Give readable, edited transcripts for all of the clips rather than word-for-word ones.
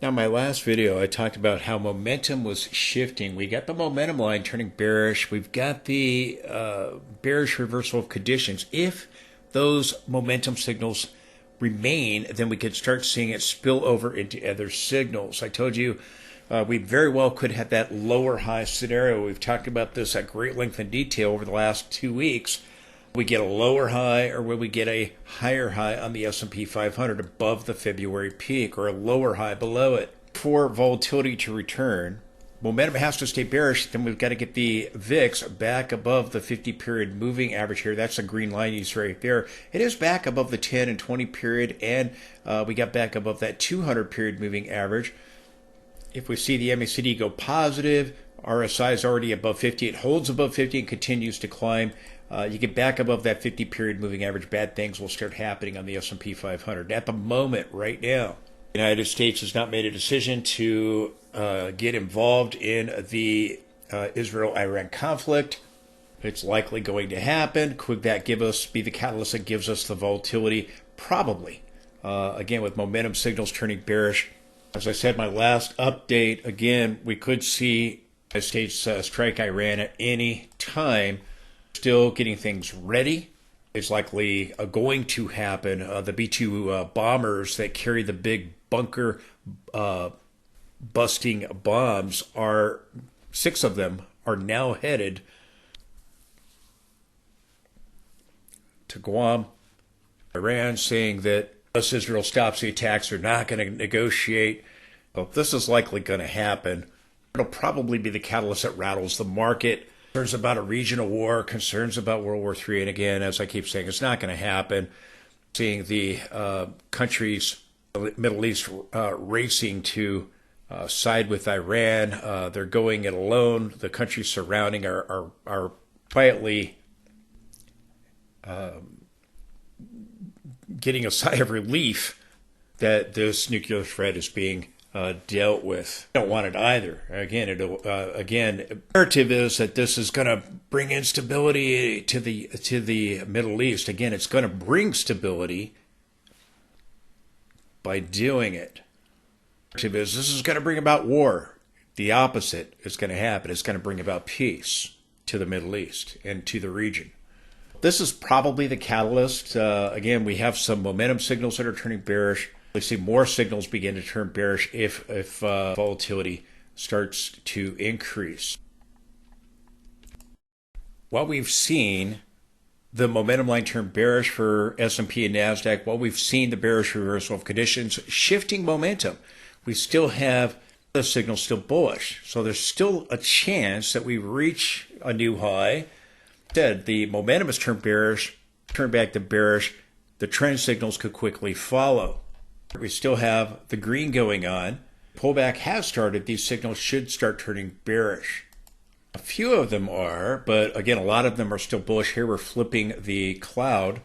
Now, in my last video, I talked about how momentum was shifting. We got the momentum line turning bearish. We've got the bearish reversal of conditions. If those momentum signals remain, then we could start seeing it spill over into other signals. I told you we very well could have that lower high scenario. We've talked about this at great length and detail over the last 2 weeks. We get a lower high, or will we get a higher high on the S&P 500 above the February peak, or a lower high below it? For volatility to return, momentum has to stay bearish. Then we've got to get the VIX back above the 50-period moving average here. That's a green line you see right there. It is back above the 10 and 20 period, and we got back above that 200-period moving average. If we see the MACD go positive, RSI is already above 50. It holds above 50 and continues to climb. You get back above that 50-period moving average, bad things will start happening on the S&P 500. At the moment, right now, the United States has not made a decision to get involved in the Israel-Iran conflict. It's likely going to happen. Could that be the catalyst that gives us the volatility? Probably. Again, with momentum signals turning bearish. As I said, my last update, again, we could see the United States strike Iran at any time. Still getting things ready. It's likely going to happen. The B-2 bombers that carry the big bunker busting bombs are 6 of them are now headed to Guam. Iran saying that unless Israel stops the attacks, they're not going to negotiate. Well, this is likely going to happen. It'll probably be the catalyst that rattles the market. Concerns about a regional war, concerns about World War III, and again, as I keep saying, it's not going to happen. Seeing the countries, Middle East, racing to side with Iran, they're going it alone. The countries surrounding are quietly getting a sigh of relief that this nuclear threat is being dealt with. I don't want it either. Again, the narrative is that this is going to bring instability to the Middle East. Again, it's going to bring stability by doing it. The narrative is this is going to bring about war. The opposite is going to happen. It's going to bring about peace to the Middle East and to the region. This is probably the catalyst. Again, we have some momentum signals that are turning bearish. We see more signals begin to turn bearish if volatility starts to increase. While we've seen the momentum line turn bearish for S&P and NASDAQ, while we've seen the bearish reversal of conditions, shifting momentum, we still have the signal still bullish. So there's still a chance that we reach a new high. Instead, the momentum has turned bearish, turned back to bearish. The trend signals could quickly follow. We still have the green going on. Pullback has started. These signals should start turning bearish. A few of them are, but again, a lot of them are still bullish. Here we're flipping the cloud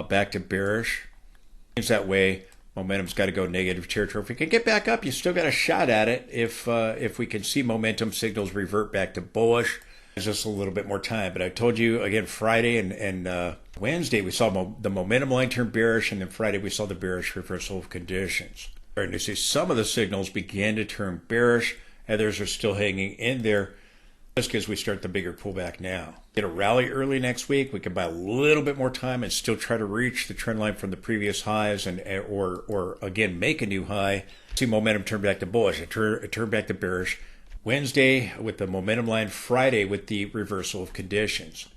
back to bearish. Seems that way. Momentum's got to go negative territory. If we can get back up, you still got a shot at it. If we can see momentum signals revert back to bullish. It's just a little bit more time. But I told you, again, Friday and Wednesday, we saw the momentum line turn bearish, and then Friday we saw the bearish reversal of conditions. Starting to see some of the signals begin to turn bearish. Others are still hanging in there just because we start the bigger pullback now. Get a rally early next week. We can buy a little bit more time and still try to reach the trend line from the previous highs or again, make a new high. See momentum turn back to bullish. It turned back to bearish. Wednesday with the momentum line, Friday with the reversal of conditions.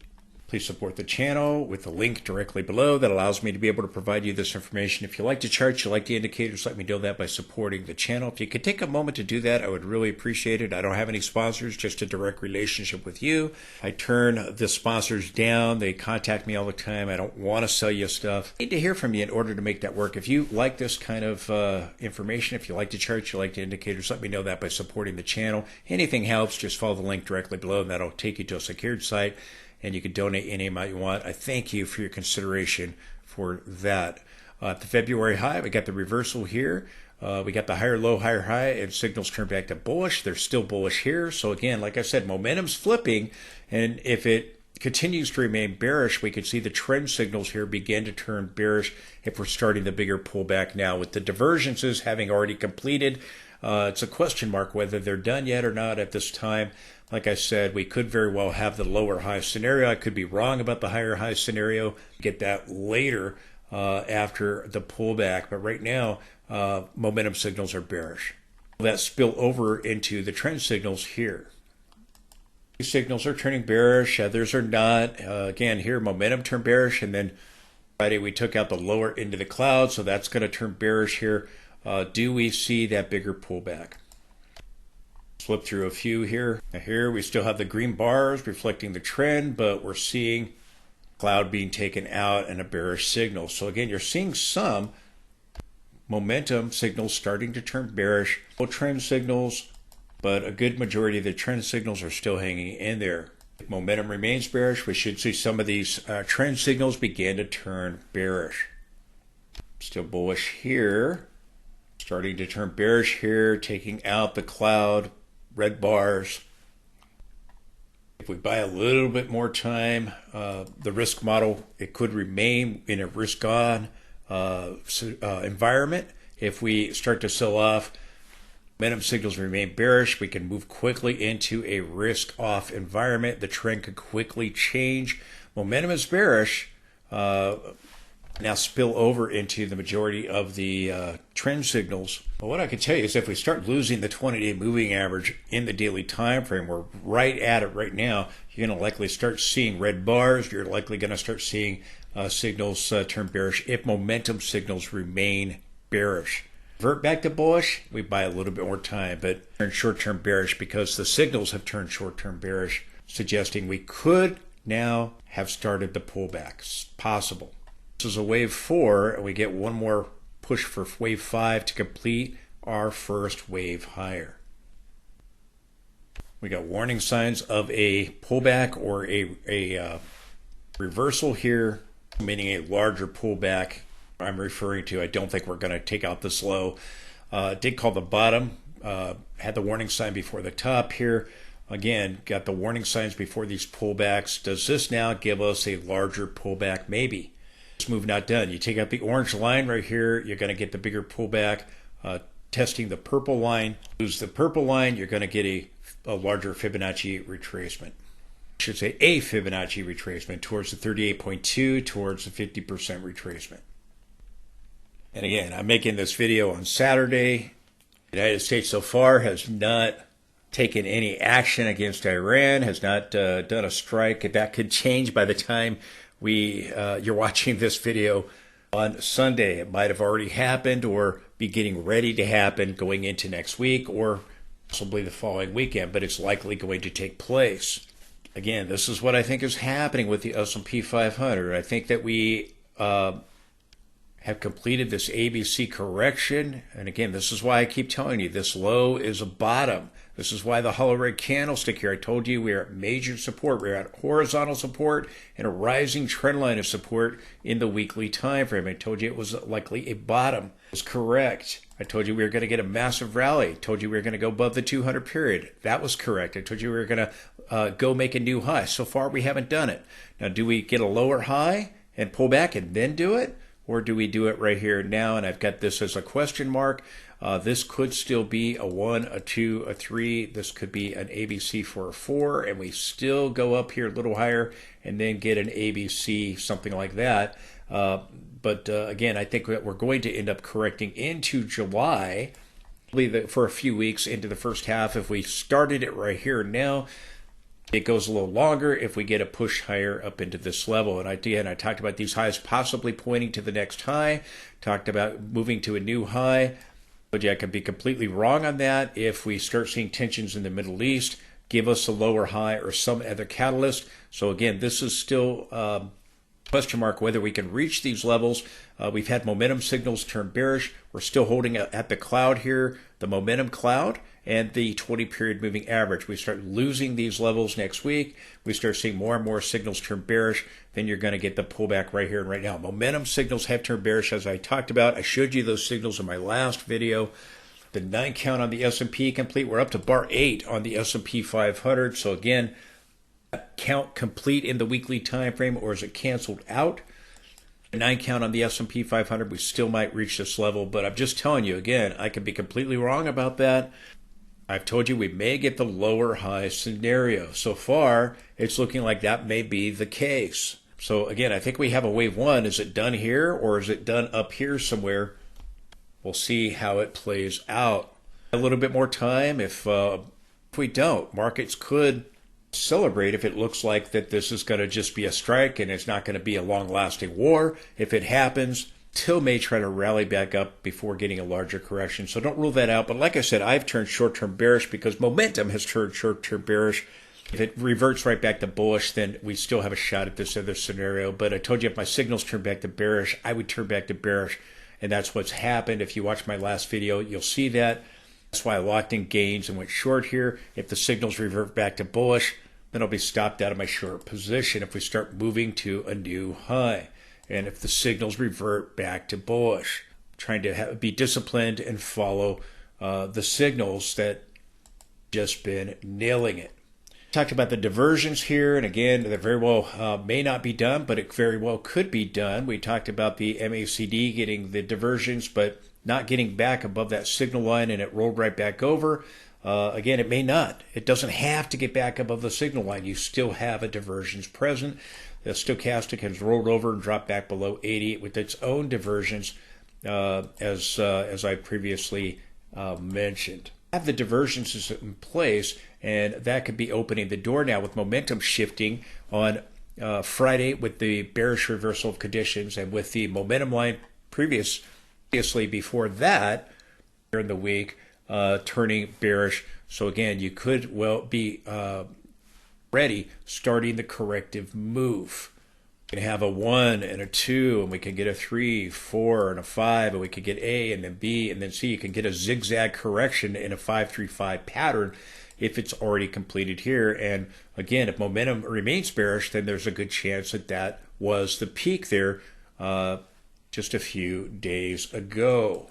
Please support the channel with the link directly below that allows me to be able to provide you this information. If you like the charts, you like the indicators, let me know that by supporting the channel. If you could take a moment to do that, I would really appreciate it. I don't have any sponsors, just a direct relationship with you. I turn the sponsors down. They contact me all the time. I don't want to sell you stuff. I need to hear from you in order to make that work. If you like this kind of information, if you like the charts, you like the indicators, let me know that by supporting the channel. Anything helps, just follow the link directly below, and that'll take you to a secured site. And you can donate any amount you want. I thank you for your consideration for that. At the February high, we got the reversal here. We got the higher low, higher high, and signals turn back to bullish. They're still bullish here. So again, like I said, momentum's flipping. And if it continues to remain bearish, we could see the trend signals here begin to turn bearish if we're starting the bigger pullback now. With the divergences having already completed, it's a question mark whether they're done yet or not at this time. Like I said, we could very well have the lower high scenario. I could be wrong about the higher high scenario. Get that later after the pullback. But right now, momentum signals are bearish. That spill over into the trend signals here. These signals are turning bearish, others are not. Again, here momentum turned bearish, and then Friday we took out the lower end of the cloud, so that's going to turn bearish here. Do we see that bigger pullback? Flip through a few here. Now here we still have the green bars reflecting the trend, but we're seeing cloud being taken out and a bearish signal. So again, you're seeing some momentum signals starting to turn bearish. No trend signals, but a good majority of the trend signals are still hanging in there. If momentum remains bearish, we should see some of these trend signals begin to turn bearish. Still bullish here. Starting to turn bearish here, taking out the cloud, red bars. If we buy a little bit more time, the risk model, it could remain in a risk-on environment. If we start to sell off, momentum signals remain bearish, we can move quickly into a risk-off environment. The trend could quickly change. Momentum is bearish. Now spill over into the majority of the trend signals. But what I can tell you is if we start losing the 20-day moving average in the daily time frame, we're right at it right now, you're going to likely start seeing red bars. You're likely going to start seeing signals turn bearish if momentum signals remain bearish. Revert back to bullish, we buy a little bit more time, but turn short-term bearish because the signals have turned short-term bearish, suggesting we could now have started the pullback. It's possible. This is a wave 4, and we get one more push for wave 5 to complete our first wave higher. We got warning signs of a pullback or a reversal here, meaning a larger pullback. I'm referring to, I don't think we're going to take out this low. Did call the bottom, had the warning sign before the top here. Again, got the warning signs before these pullbacks. Does this now give us a larger pullback? Maybe. This move not done. You take out the orange line right here, you're going to get the bigger pullback. Testing the purple line. Lose the purple line, you're going to get a larger Fibonacci retracement. I should say a Fibonacci retracement towards the 38.2, towards the 50% retracement. And again, I'm making this video on Saturday. The United States so far has not taken any action against Iran, has not done a strike. That could change by the time you're watching this video on Sunday. It might have already happened or be getting ready to happen going into next week or possibly the following weekend, but it's likely going to take place. Again, this is what I think is happening with the S&P 500. I think that we have completed this ABC correction. And again, this is why I keep telling you this low is a bottom. This is why the hollow red candlestick here, I told you we're at major support. We're at horizontal support and a rising trend line of support in the weekly time frame. I told you it was likely a bottom. It was correct. I told you we were going to get a massive rally. I told you we were going to go above the 200 period. That was correct. I told you we were going to go make a new high. So far, we haven't done it. Now, do we get a lower high and pull back and then do it? Or do we do it right here now? And I've got this as a question mark. This could still be a 1, a 2, a 3. This could be an ABC for a 4. And we still go up here a little higher and then get an ABC, something like that. But again, I think that we're going to end up correcting into July, for a few weeks into the first half. If we started it right here now, it goes a little longer if we get a push higher up into this level. And I talked about these highs possibly pointing to the next high, talked about moving to a new high. But I could be completely wrong on that. If we start seeing tensions in the Middle East, give us a lower high or some other catalyst. So again, this is still question mark whether we can reach these levels. We've had momentum signals turn bearish. We're still holding at the cloud here, the momentum cloud, and the 20-period moving average. We start losing these levels next week. We start seeing more and more signals turn bearish. Then you're going to get the pullback right here and right now. Momentum signals have turned bearish, as I talked about. I showed you those signals in my last video. The 9 count on the S&P complete. We're up to bar 8 on the S&P 500. So again, count complete in the weekly time frame, or is it canceled out? A 9 count on the S&P 500, we still might reach this level, but I'm just telling you again, I could be completely wrong about that. I've told you we may get the lower high scenario. So far, it's looking like that may be the case. So again, I think we have a wave one. Is it done here or is it done up here somewhere? We'll see how it plays out. A little bit more time. If we don't, markets could celebrate if it looks like that this is going to just be a strike and it's not going to be a long-lasting war. If it happens, till may try to rally back up before getting a larger correction. So don't rule that out. But like I said, I've turned short-term bearish because momentum has turned short-term bearish. If it reverts right back to bullish, then we still have a shot at this other scenario. But I told you if my signals turn back to bearish, I would turn back to bearish. And that's what's happened. If you watch my last video, you'll see that. That's why I locked in gains and went short here. If the signals revert back to bullish, then I'll be stopped out of my short position if we start moving to a new high. And if the signals revert back to bullish, trying to be disciplined and follow the signals that just been nailing it. Talked about the diversions here, and again, they very well may not be done, but it very well could be done. We talked about the MACD getting the diversions, but not getting back above that signal line, and it rolled right back over. Again, it may not. It doesn't have to get back above the signal line. You still have a diversions present. The stochastic has rolled over and dropped back below 80 with its own diversions, as I previously mentioned. Have the diversions in place, and that could be opening the door now with momentum shifting on Friday with the bearish reversal of conditions, and with the momentum line previously before that during the week turning bearish. So again, you could well be ready starting the corrective move. We can have a 1 and a 2, and we can get a 3, 4, and a 5, and we could get A and then B and then C. You can get a zigzag correction in a 5-3-5 pattern if it's already completed here. And again, if momentum remains bearish, then there's a good chance that that was the peak there just a few days ago.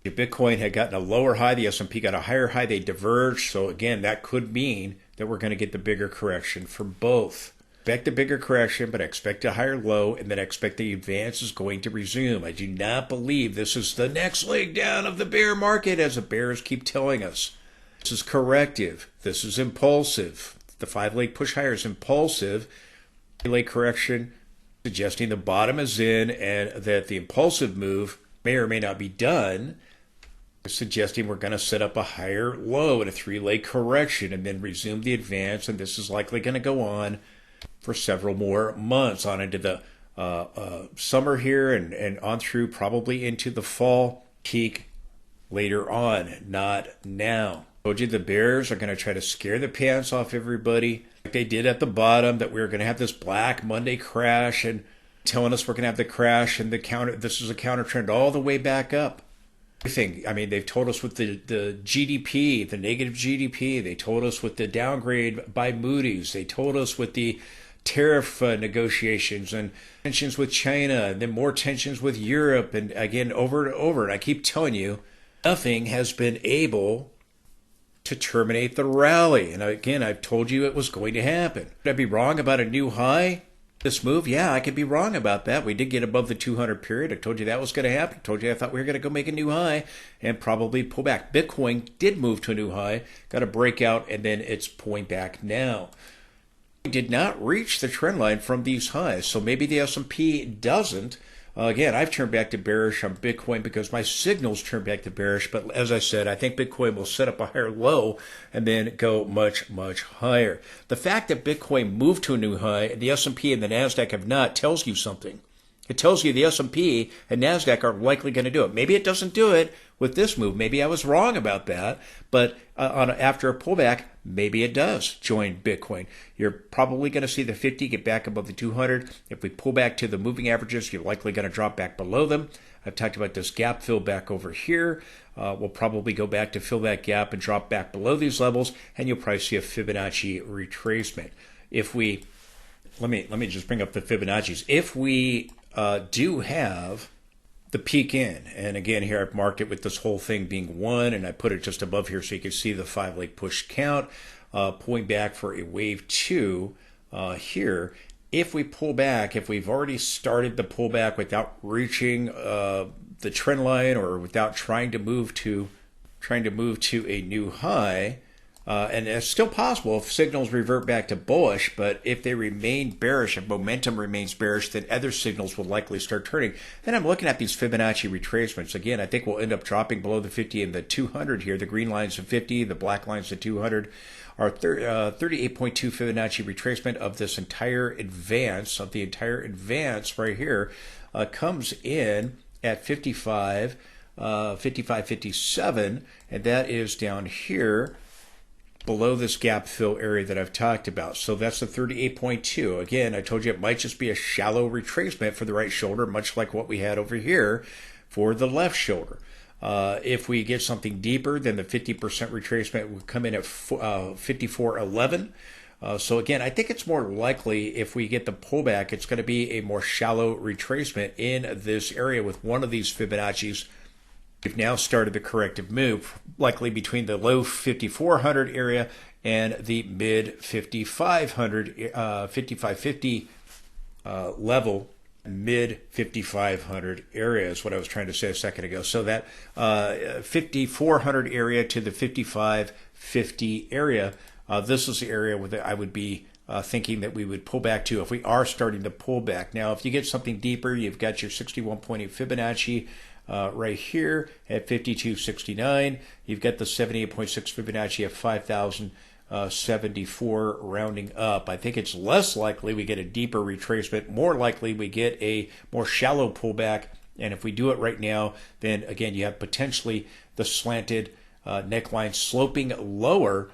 If Bitcoin had gotten a lower high, the S&P got a higher high, they diverged. So again, that could mean that we're going to get the bigger correction for both. Expect a bigger correction, but I expect a higher low, and then I expect the advance is going to resume. I do not believe this is the next leg down of the bear market, as the bears keep telling us. This is corrective. This is impulsive. The 5-leg push higher is impulsive. 3-leg correction suggesting the bottom is in, and that the impulsive move may or may not be done, suggesting we're going to set up a higher low in a 3-leg correction and then resume the advance, and this is likely going to go on for several more months on into the summer here and on through probably into the fall, peak later on, not now. I told you the bears are going to try to scare the pants off everybody like they did at the bottom, that we were going to have this Black Monday crash and telling us we're going to have the crash and this is a counter trend all the way back up. Everything. I mean, they've told us with the GDP, the negative GDP. They told us with the downgrade by Moody's. They told us with the tariff negotiations and tensions with China, and then more tensions with Europe, and again, over and over. And I keep telling you, nothing has been able to terminate the rally. And again, I've told you it was going to happen. Could I be wrong about a new high? This move, yeah, I could be wrong about that. We did get above the 200 period. I told you that was going to happen. I told you I thought we were going to go make a new high and probably pull back. Bitcoin did move to a new high, got a breakout, and then it's pulling back now. We did not reach the trend line from these highs, so maybe the S&P doesn't. Again, I've turned back to bearish on Bitcoin because my signals turned back to bearish. But as I said, I think Bitcoin will set up a higher low and then go much, much higher. The fact that Bitcoin moved to a new high and the S&P and the NASDAQ have not tells you something. It tells you the S&P and NASDAQ are likely going to do it. Maybe it doesn't do it with this move. Maybe I was wrong about that. But after a pullback, maybe it does join Bitcoin. You're probably going to see the 50 get back above the 200. If we pull back to the moving averages, you're likely going to drop back below them. I've talked about this gap fill back over here. We'll probably go back to fill that gap and drop back below these levels, and you'll probably see a Fibonacci retracement. If we, let me just bring up the Fibonacci's. If we do have the peak in. And again, here I've marked it with this whole thing being 1, and I put it just above here so you can see the 5-leg push count, pulling back for a wave 2 here. If we pull back, if we've already started the pullback without reaching the trend line or without trying to move to a new high, and it's still possible if signals revert back to bullish, but if they remain bearish, if momentum remains bearish, then other signals will likely start turning. Then I'm looking at these Fibonacci retracements. Again, I think we'll end up dropping below the 50 and the 200 here. The green line's the 50, the black line's the 200. Our 38.2 Fibonacci retracement of this entire advance, right here, comes in at 55, 57, and that is down here below this gap fill area that I've talked about. So that's the 38.2. Again, I told you it might just be a shallow retracement for the right shoulder, much like what we had over here for the left shoulder. If we get something deeper, then the 50% retracement would come in at 54.11. So again, I think it's more likely if we get the pullback, it's going to be a more shallow retracement in this area with one of these Fibonacci's. We've now started the corrective move, likely between the low 5400 area and the mid 5500, 5550 level. Mid 5500 area is what I was trying to say a second ago. So that 5400 area to the 5550 area, this is the area where I would be thinking that we would pull back to if we are starting to pull back. Now, if you get something deeper, you've got your 61.8 Fibonacci right here at 5269. You've got the 78.6 Fibonacci at 5074 rounding up. I think it's less likely we get a deeper retracement, more likely we get a more shallow pullback. And if we do it right now, then again, you have potentially the slanted neckline sloping lower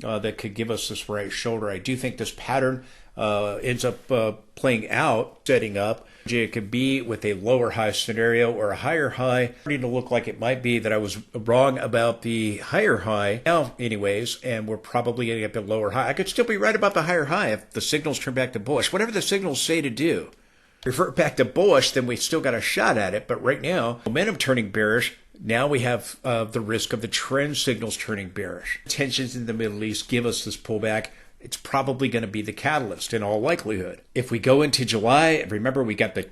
that could give us this right shoulder. I do think this pattern ends up playing out, setting up. It could be with a lower high scenario or a higher high. Starting to look like it might be that I was wrong about the higher high now anyways, and we're probably going to get the lower high. I could still be right about the higher high if the signals turn back to bullish. Whatever the signals say to do, revert back to bullish, then we still got a shot at it. But right now, momentum turning bearish. Now we have the risk of the trend signals turning bearish. Tensions in the Middle East give us this pullback. It's probably going to be the catalyst in all likelihood. If we go into July, remember we got the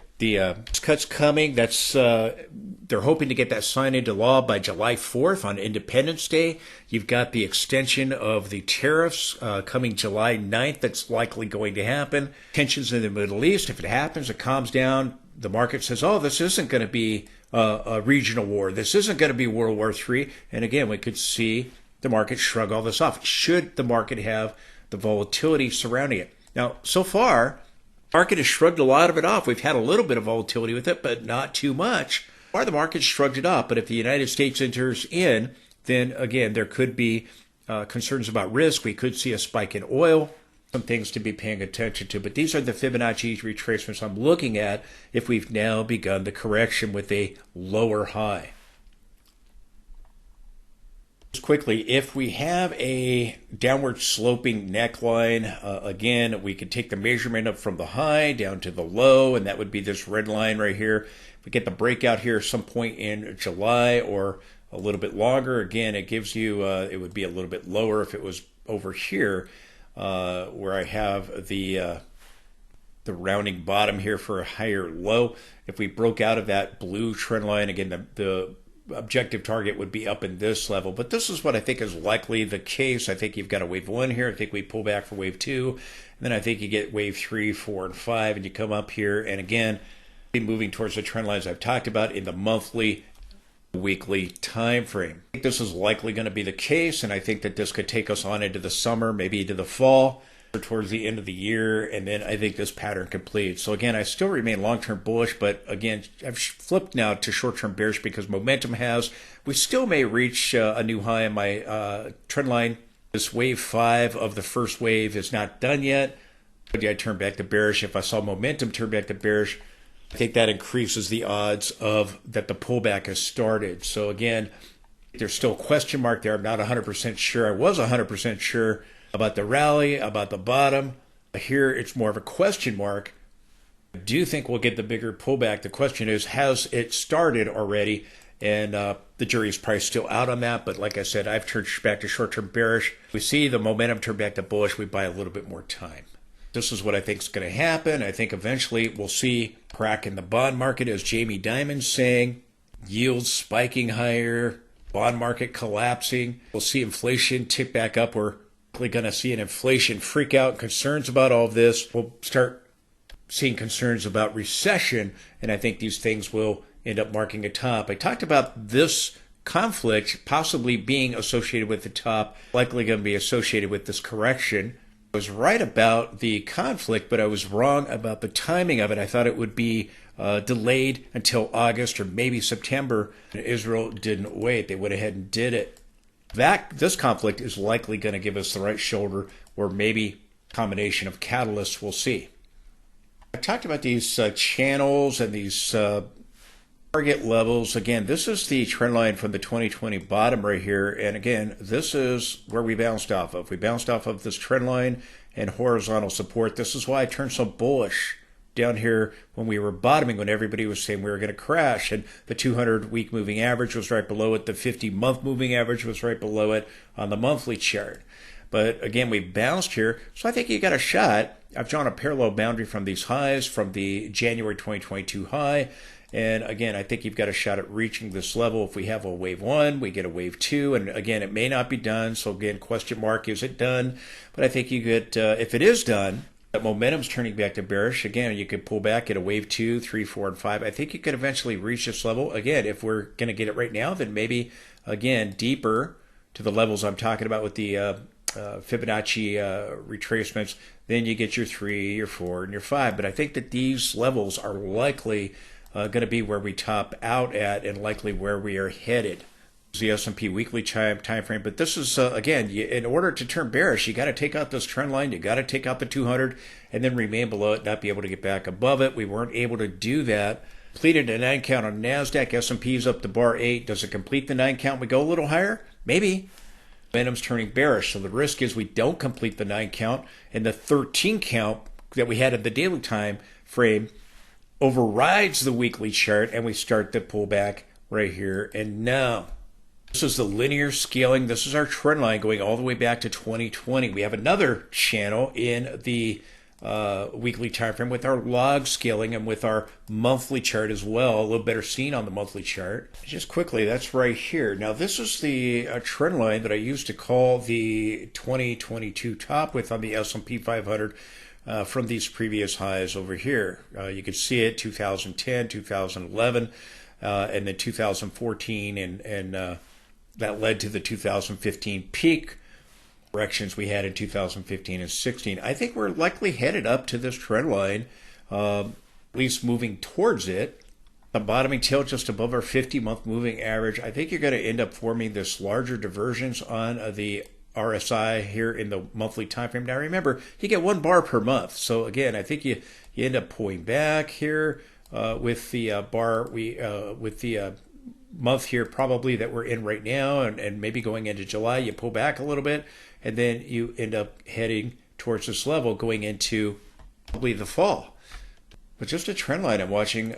cuts coming. That's they're hoping to get that signed into law by July 4th on Independence Day. You've got the extension of the tariffs coming July 9th. That's likely going to happen. Tensions in the Middle East. If it happens, it calms down. The market says, oh, this isn't going to be a regional war. This isn't going to be World War III. And again, we could see the market shrug all this off. Should the market have the volatility surrounding it? Now, so far, the market has shrugged a lot of it off. We've had a little bit of volatility with it, but not too much. Or the market shrugged it off. But if the United States enters in, then again, there could be concerns about risk. We could see a spike in oil. Some things to be paying attention to. But these are the Fibonacci retracements I'm looking at if we've now begun the correction with a lower high. Quickly, if we have a downward sloping neckline, again, we could take the measurement up from the high down to the low, and that would be this red line right here. If we get the breakout here some point in July or a little bit longer, again, it gives you, it would be a little bit lower if it was over here where I have the rounding bottom here for a higher low. If we broke out of that blue trend line, again, the objective target would be up in this level, but this is what I think is likely the case. I think you've got a wave 1 here. I think we pull back for wave 2, and then I think you get wave 3, 4, and 5, and you come up here, and again, moving towards the trend lines I've talked about in the monthly, weekly time frame. I think this is likely going to be the case, and I think that this could take us on into the summer, maybe into the fall, or towards the end of the year, and then I think this pattern completes. So again, I still remain long-term bullish, but again, I've flipped now to short-term bearish because momentum has. We still may reach a new high in my trend line. This wave 5 of the first wave is not done yet. But I turn back to bearish. If I saw momentum turn back to bearish, I think that increases the odds of that the pullback has started. So again, there's still a question mark there. I'm not 100% sure. I was 100% sure about the rally, about the bottom. Here it's more of a question mark. I do think we'll get the bigger pullback. The question is, has it started already? And the jury's probably still out on that. But like I said, I've turned back to short-term bearish. We see the momentum turn back to bullish. We buy a little bit more time. This is what I think is going to happen. I think eventually we'll see crack in the bond market, as Jamie Dimon's saying, yields spiking higher, bond market collapsing. We'll see inflation tick back up. We're likely going to see an inflation freak out, concerns about all of this. We'll start seeing concerns about recession, and I think these things will end up marking a top. I talked about this conflict possibly being associated with the top, likely going to be associated with this correction. I was right about the conflict, but I was wrong about the timing of it. I thought it would be delayed until August or maybe September. Israel didn't wait. They went ahead and did it. This conflict is likely going to give us the right shoulder, or maybe a combination of catalysts. We'll see. I talked about these channels and these target levels. Again, this is the trend line from the 2020 bottom right here. And again, this is where we bounced off of. We bounced off of this trend line and horizontal support. This is why I turned so bullish down here when we were bottoming, when everybody was saying we were going to crash. And the 200-week moving average was right below it. The 50-month moving average was right below it on the monthly chart. But again, we bounced here. So I think you got a shot. I've drawn a parallel boundary from these highs, from the January 2022 high. And again, I think you've got a shot at reaching this level. If we have a wave 1, we get a wave 2. And again, it may not be done. So again, question mark, is it done? But I think you get, if it is done, that momentum's turning back to bearish. Again, you could pull back at a wave 2, 3, 4, and 5. I think you could eventually reach this level. Again, if we're going to get it right now, then maybe, again, deeper to the levels I'm talking about with the Fibonacci retracements, then you get your 3, your 4, and your 5. But I think that these levels are likely going to be where we top out at, and likely where we are headed. The S&P weekly time frame, but this is again, in order to turn bearish, you got to take out this trend line, you got to take out the 200, and then remain below it, not be able to get back above it. We weren't able to do that. Completed a 9 count on NASDAQ. S&P's up to bar 8. Does it complete the 9 count? We go a little higher, maybe. Momentum's turning bearish, so the risk is we don't complete the 9 count, and the 13 count that we had at the daily time frame overrides the weekly chart, and we start the pullback right here and now. This is the linear scaling. This is our trend line going all the way back to 2020. We have another channel in the weekly time frame with our log scaling and with our monthly chart as well. A little better seen on the monthly chart. Just quickly, that's right here. Now, this is the trend line that I used to call the 2022 top with on the S&P 500 from these previous highs over here. You can see it 2010, 2011, and then 2014, and that led to the 2015 peak corrections we had in 2015 and 16. I think we're likely headed up to this trend line, at least moving towards it. The bottoming tail just above our 50-month moving average. I think you're going to end up forming this larger divergence on the RSI here in the monthly time frame. Now remember, you get 1 bar per month. So again, I think you end up pulling back here with the with the month here probably that we're in right now, and maybe going into July, you pull back a little bit, and then you end up heading towards this level going into probably the fall. But just a trend line I'm watching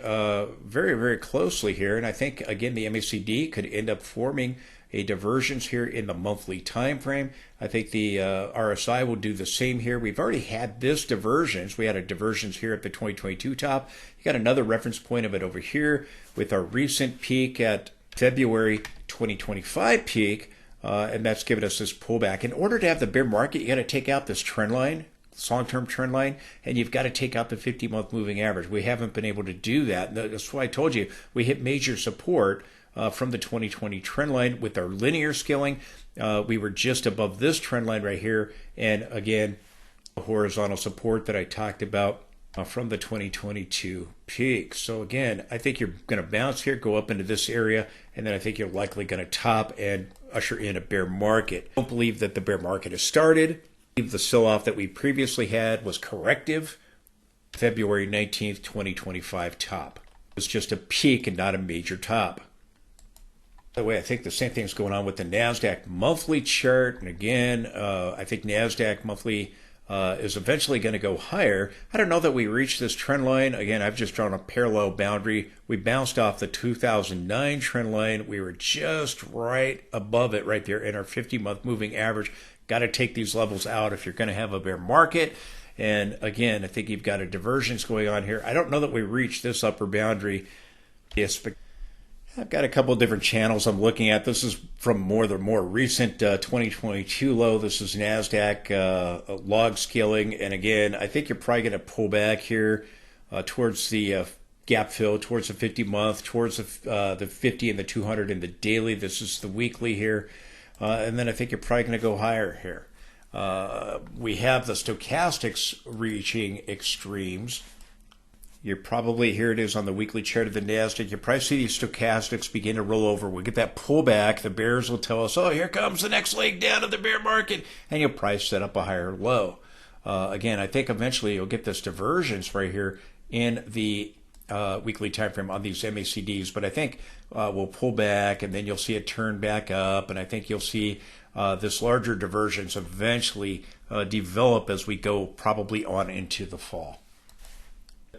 very, very closely here, and I think, again, the MACD could end up forming a divergence here in the monthly time frame. I think the RSI will do the same here. We've already had this divergence. We had a divergence here at the 2022 top. You got another reference point of it over here with our recent peak at February 2025 peak, and that's given us this pullback. In order to have the bear market, you got to take out this trend line, this long-term trend line, and you've got to take out the 50-month moving average. We haven't been able to do that. That's why I told you we hit major support from the 2020 trend line with our linear scaling. We were just above this trend line right here, and again, the horizontal support that I talked about from the 2022 peak. So again, I think you're going to bounce here, go up into this area, and then I think you're likely going to top and usher in a bear market. I don't believe that the bear market has started. I believe the sell-off that we previously had was corrective. February 19th, 2025 top. It was just a peak and not a major top. By the way, I think the same thing's going on with the NASDAQ monthly chart. And again, I think NASDAQ monthly is eventually going to go higher. I don't know that we reach this trend line. Again, I've just drawn a parallel boundary. We bounced off the 2009 trend line. We were just right above it right there in our 50-month moving average. Got to take these levels out if you're going to have a bear market. And again, I think you've got a divergence going on here. I don't know that we reach this upper boundary. Yes, but I've got a couple of different channels I'm looking at. This is from the more recent 2022 low. This is NASDAQ log scaling. And again, I think you're probably going to pull back here towards the gap fill, towards the 50-month, towards the 50 and the 200 in the daily. This is the weekly here. And then I think you're probably going to go higher here. We have the stochastics reaching extremes. You're probably, here it is on the weekly chart of the NASDAQ. You probably see these stochastics begin to roll over. We'll get that pullback. The bears will tell us, oh, here comes the next leg down of the bear market. And you'll probably set up a higher low. Again, I think eventually you'll get this divergence right here in the weekly time frame on these MACDs. But I think we'll pull back, and then you'll see it turn back up. And I think you'll see this larger divergence eventually develop as we go probably on into the fall.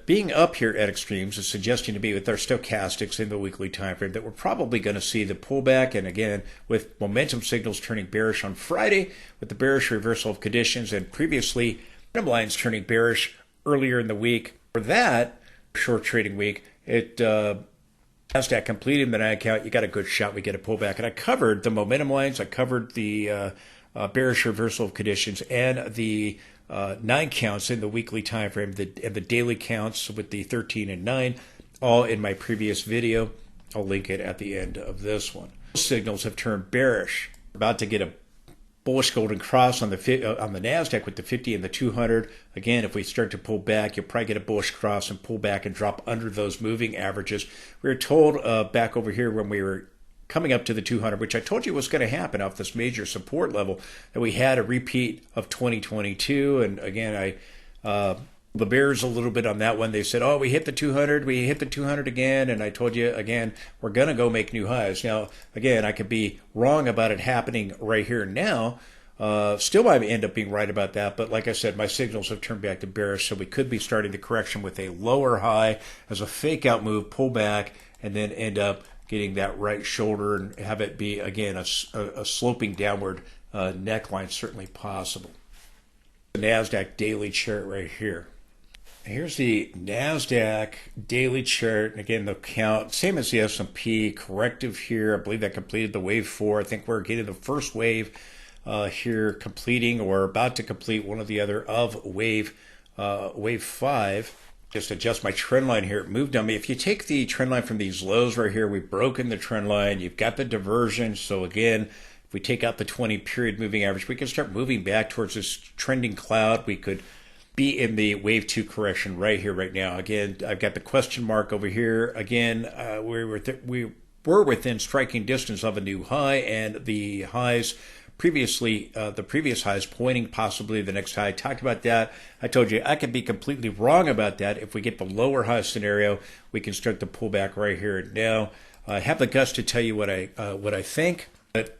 Being up here at extremes is suggesting to me with our stochastics in the weekly time frame that we're probably going to see the pullback, and again with momentum signals turning bearish on Friday with the bearish reversal of conditions, and previously momentum lines turning bearish earlier in the week. For that short trading week, it NASDAQ completed the night count. You got a good shot. We get a pullback, and I covered the momentum lines. I covered the bearish reversal of conditions and the 9 counts in the weekly time frame, and the daily counts with the 13 and 9, all in my previous video. I'll link it at the end of this one. Signals have turned bearish. We're about to get a bullish golden cross on the NASDAQ with the 50 and the 200. Again, if we start to pull back, you'll probably get a bullish cross and pull back and drop under those moving averages. We were told back over here when we were coming up to the 200, which I told you was going to happen off this major support level, that we had a repeat of 2022. And again, the bears a little bit on that one. They said, oh, we hit the 200, we hit the 200 again. And I told you, again, we're going to go make new highs. Now, again, I could be wrong about it happening right here now. Still might end up being right about that. But like I said, my signals have turned back to bearish. So we could be starting the correction with a lower high as a fake out move, pull back, and then end up getting that right shoulder and have it be, again, a sloping downward neckline, certainly possible. The NASDAQ daily chart right here. Here's the NASDAQ daily chart. And again, the count, same as the S&P, corrective here. I believe that completed the wave 4. I think we're getting the first wave here completing or about to complete one or the other of wave 5. Just adjust my trend line here. It moved on me. If you take the trend line from these lows right here, we've broken the trend line. You've got the diversion. So again, if we take out the 20 period moving average, we can start moving back towards this trending cloud. We could be in the wave 2 correction right here, right now. Again, I've got the question mark over here. Again, we were within striking distance of a new high, and the highs previously, the previous highs pointing possibly the next high. I talked about that. I told you I could be completely wrong about that. If we get the lower high scenario, we can start to pull back right here and now. I have the guts to tell you what I think, but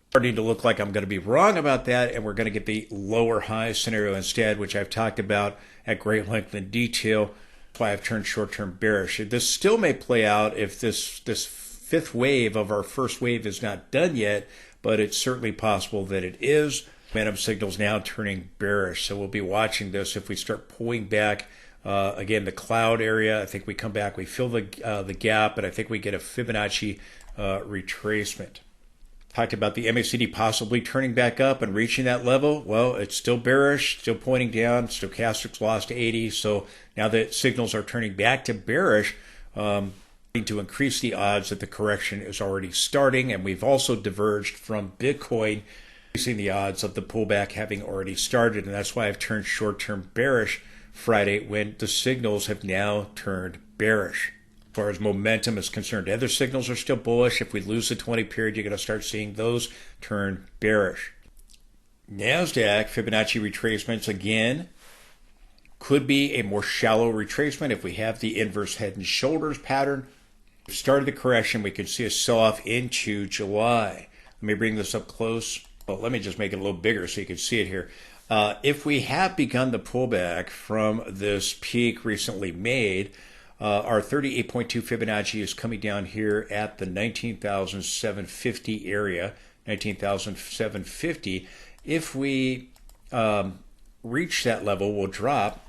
starting to look like I'm going to be wrong about that, and we're going to get the lower high scenario instead, which I've talked about at great length and detail. That's why I've turned short-term bearish. This still may play out if this fifth wave of our first wave is not done yet, but it's certainly possible that it is. Momentum signals now turning bearish, so we'll be watching this. If we start pulling back, again, the cloud area, I think we come back, we fill the gap, and I think we get a Fibonacci retracement. Talked about the MACD possibly turning back up and reaching that level. Well, it's still bearish, still pointing down. Stochastics lost 80, so now the signals are turning back to bearish, to increase the odds that the correction is already starting. And we've also diverged from Bitcoin, increasing the odds of the pullback having already started. And that's why I've turned short-term bearish Friday when the signals have now turned bearish. As far as momentum is concerned, other signals are still bullish. If we lose the 20 period, you're going to start seeing those turn bearish. NASDAQ Fibonacci retracements again could be a more shallow retracement if we have the inverse head and shoulders pattern. We started the correction. We could see a sell-off into July. Let me bring this up close. Well, let me just make it a little bigger so you can see it here. If we have begun the pullback from this peak recently made, our 38.2 Fibonacci is coming down here at the 19,750 area, 19,750. If we reach that level, we'll drop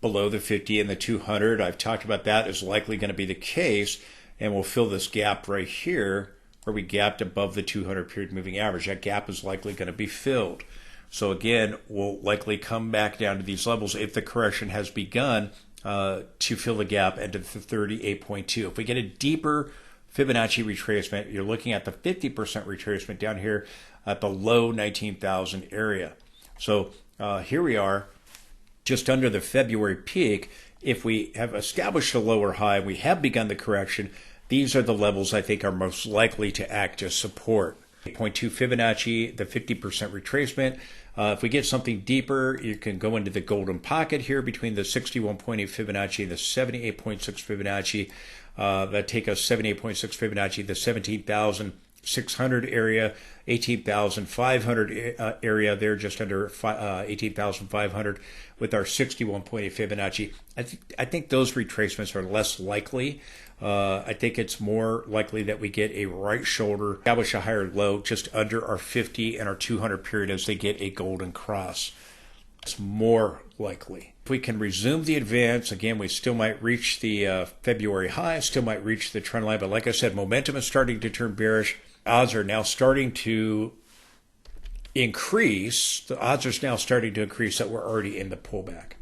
below the 50 and the 200. I've talked about that is likely going to be the case, and we'll fill this gap right here where we gapped above the 200 period moving average. That gap is likely going to be filled. So again, we'll likely come back down to these levels if the correction has begun to fill the gap into the 38.2. If we get a deeper Fibonacci retracement, you're looking at the 50% retracement down here at the low 19,000 area. So here we are, just under the February peak. If we have established a lower high, we have begun the correction, these are the levels I think are most likely to act as support. 0.2 Fibonacci, the 50% retracement. If we get something deeper, you can go into the golden pocket here between the 61.8 Fibonacci and the 78.6 Fibonacci. That take us 78.6 Fibonacci, the 17,600 area, 18,500 area there, just under 18,500 with our 61.8 Fibonacci. I think those retracements are less likely. I think it's more likely that we get a right shoulder, establish a higher low just under our 50 and our 200 period as they get a golden cross. It's more likely. If we can resume the advance, again, we still might reach the February high, still might reach the trend line. But like I said, momentum is starting to turn bearish. Odds are now starting to increase. The odds are now starting to increase that we're already in the pullback.